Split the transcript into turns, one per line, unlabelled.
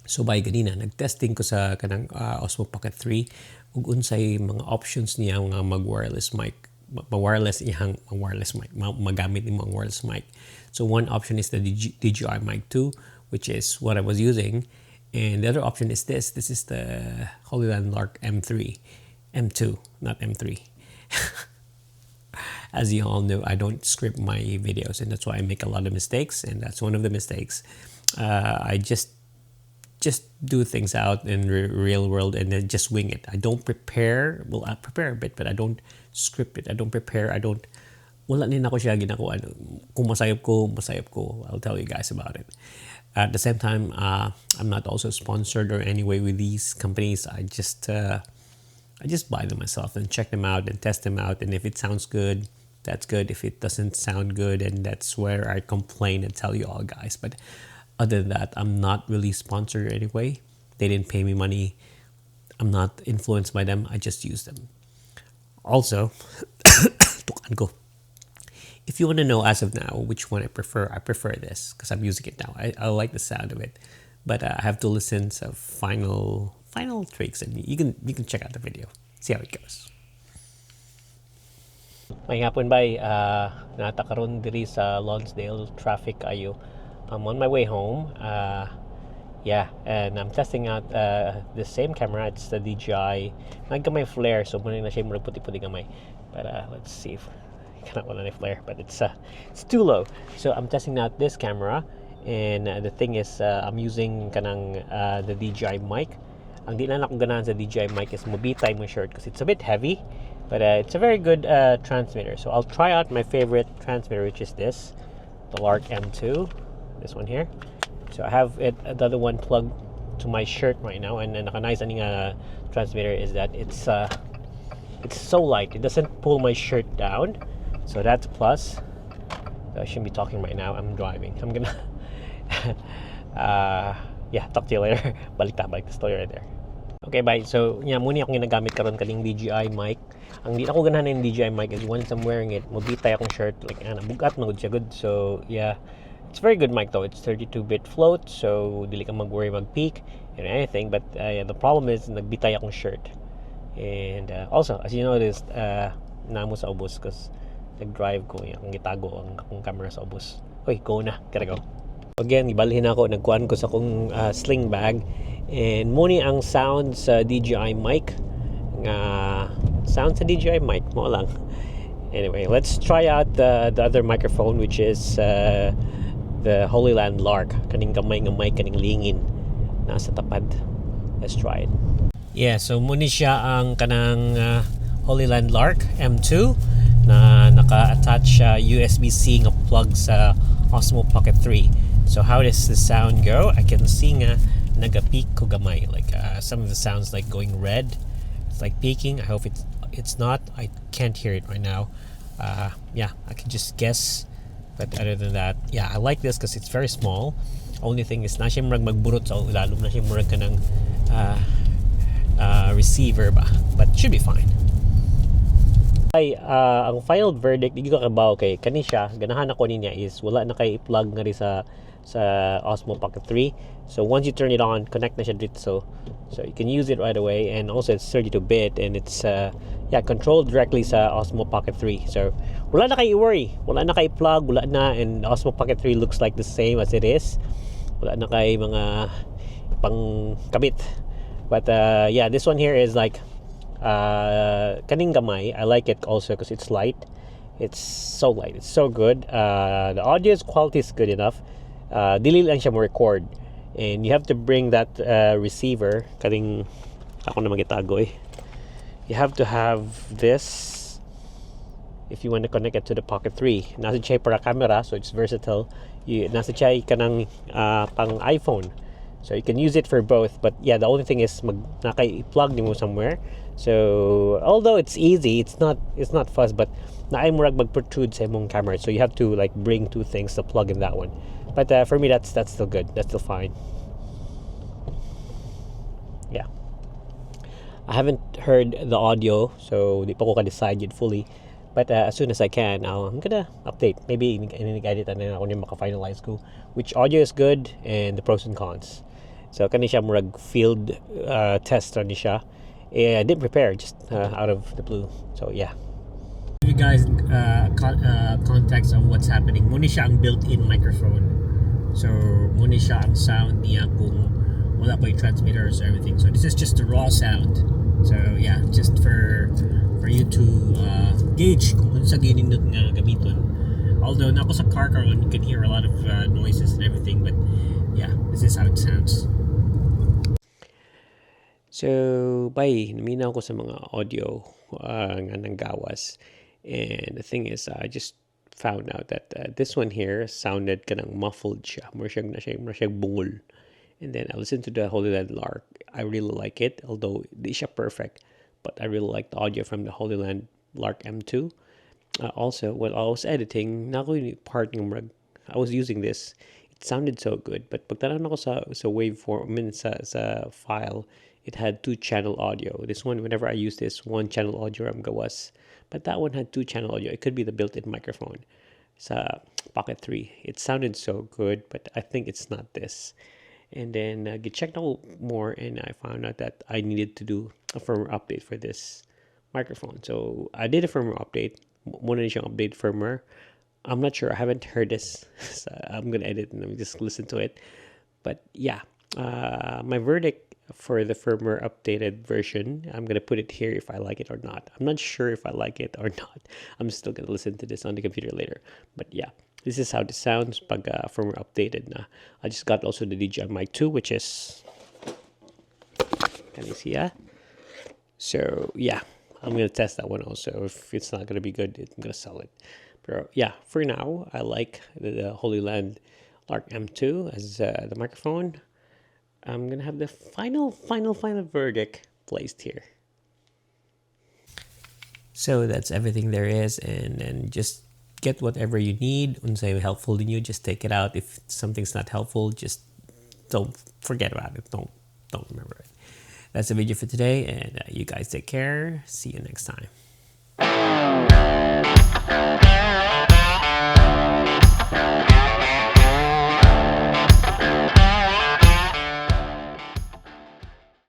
So by ganina, nagtesting ko sa kanang Osmo Pocket 3 ug unsay mga options niya nga mag-wireless mic, wireless mic, magamit nimo ang wireless mic. So one option is the DJI Mic 2, which is what I was using, and the other option is this. This is the Holyland Lark M2, not M3. As you all know, I don't script my videos, and that's why I make a lot of mistakes, and that's one of the mistakes. I just do things out in real world and then just wing it. I don't prepare. Well, I prepare a bit, but I don't script it. I don't prepare. Wala din ako siya ginagawa. Kung masayop ko. I'll tell you guys about it. At the same time, I'm not also sponsored or any way with these companies. I just buy them myself and check them out and test them out. And if it sounds good, that's good. If it doesn't sound good, and that's where I complain and tell you all guys. But other than that, I'm not really sponsored anyway. They didn't pay me money. I'm not influenced by them. I just use them. Also, if you want to know as of now which one I prefer this because I'm using it now. I like the sound of it, but I have to listen to final tricks, and you can check out the video. See how it goes. May hapon bay, nata karon diri sa Lonsdale, traffic ayo. I'm on my way home. And I'm testing out the same camera. It's the DJI. Nagkamay flare, so muna na siya murag puti-puti gamay. But let's see if cannot wala na flare, but it's too low. So I'm testing out this camera, and the thing is, I'm using kanang the DJI mic. Ang di na ako ganahan sa DJI mic is mobitay mo shirt because it's a bit heavy, but it's a very good transmitter. So I'll try out my favorite transmitter, which is this, the Lark M2. This one here. So I have the other one plugged to my shirt right now, and naka-nice aning transmitter is that it's so light. It doesn't pull my shirt down, so that's a plus. So I shouldn't be talking right now. I'm driving. I'm gonna talk to you later. balik the story right there. Okay, bye. So muna akong ginagamit karon kaning DJI mic. Ang di ako ganahan ng DJI mic is once I'm wearing it, mobitay akong shirt like bugat magud siya good. So yeah. It's very good mic though. It's 32-bit float, so dili ka mag-worry mag-peak and anything. But the problem is nagbitay akong shirt. And also, as you noticed, namo sa ubos because nag-drive ko ang gitago ang camera sa ubos. Hoy, go na. Gotta go. Again, ibalhin ako. Nagkuhan ko sa akong sling bag. And muni ang sound sa DJI mic. Sound sa DJI mic. Mo lang. Anyway, let's try out the other microphone, which is the Holyland Lark, kaning gamay nga mic, kaning lingin nasa tapad. Let's try it. Yeah, so muna siya ang kanang Holyland Lark M2 na naka-attach USB-C nga plug sa Osmo Pocket 3. So how does the sound go? I can see nga naga-peak ko gamay, like some of the sounds like going red. It's like peaking. I hope it's not. I can't hear it right now. I can just guess. But other than that, I like this because it's very small. Only thing is, na siya murag magburot sa ilalom, na siya murag ka ng receiver ba. But should be fine. Ang final verdict, hindi ko kabaw kay kani siya, ganahan ako niya is wala na kay i-plug nga rin sa Osmo Pocket 3. So once you turn it on, connect na siya dito. So you can use it right away, and also it's 32-bit and it's controlled directly sa Osmo Pocket 3. So wala na kayo i-worry, wala na kayo plug, wala na, and Osmo Pocket 3 looks like the same as it is. Wala na kayo mga pang kabit. But this one here is like kaning gamay. I like it also because it's light. It's so light, it's so good. The audio quality is good enough. Dili lang siya mo record, and you have to bring that receiver kaning ako na magitago eh. You have to have this if you want to connect it to the Pocket 3. Nasa siya para camera, so it's versatile. Nasa siya kanang pang iPhone, so you can use it for both. But the only thing is naka-plug nimo somewhere. So although it's easy, it's not fast, but naay murag mag-protrude sa imong camera, so you have to like bring two things to plug in that one. But for me, that's still good. That's still fine. Yeah. I haven't heard the audio, so di pa ko ka-decide yet fully. But as soon as I can, I'm gonna update. Maybe in-edit na ako niya maka-finalize ko which audio is good and the pros and cons. So kani siya murag field test ni siya. I didn't prepare, just out of the blue. So yeah. You guys context of what's happening. Muna siya ang built-in microphone. So muna siya ang sound niya kung wala pa yung transmitters or everything. So this is just the raw sound. So yeah, just for you to gauge kung sa ginindot nga gamiton. Although nako sa car karon, you can hear a lot of noises and everything, but yeah, this is how it sounds. So, bay, naminaw ko sa mga audio nga nanggawas. And the thing is, I just found out that this one here sounded kanang muffled siya. More siyang bungol. And then I listened to the Holy Land Lark. I really like it, although di siya perfect. But I really like the audio from the Holy Land Lark M2. Also, when I was editing, na ako yung part ng I was using this. It sounded so good. But pagtanong ako sa waveform, sa file, it had 2-channel audio. This one, whenever I use this, 1-channel audio ram gawas. But that one had 2-channel audio. It could be the built-in microphone. Sa Pocket 3. It sounded so good, but I think it's not this. And then I checked out more, and I found out that I needed to do a firmware update for this microphone. So I did a firmware update. Muna na siyang update firmware. I'm not sure. I haven't heard this. So I'm gonna edit and just listen to it. But yeah, my verdict for the firmware updated version, I'm gonna put it here if I like it or not. I'm not sure if I like it or not. I'm still gonna listen to this on the computer later. But yeah, this is how this sounds pag firmware updated na. I just got also the DJI Mic 2, which is, can you see that? So yeah, I'm gonna test that one also. If it's not gonna be good, I'm gonna sell it. But yeah, for now, I like the Holy Land Lark M2 as the microphone. I'm gonna have the final verdict placed here. So that's everything there is, and just get whatever you need. Unsay helpful in you, just take it out. If something's not helpful, just don't forget about it. Don't remember it. That's the video for today, and you guys take care. See you next time.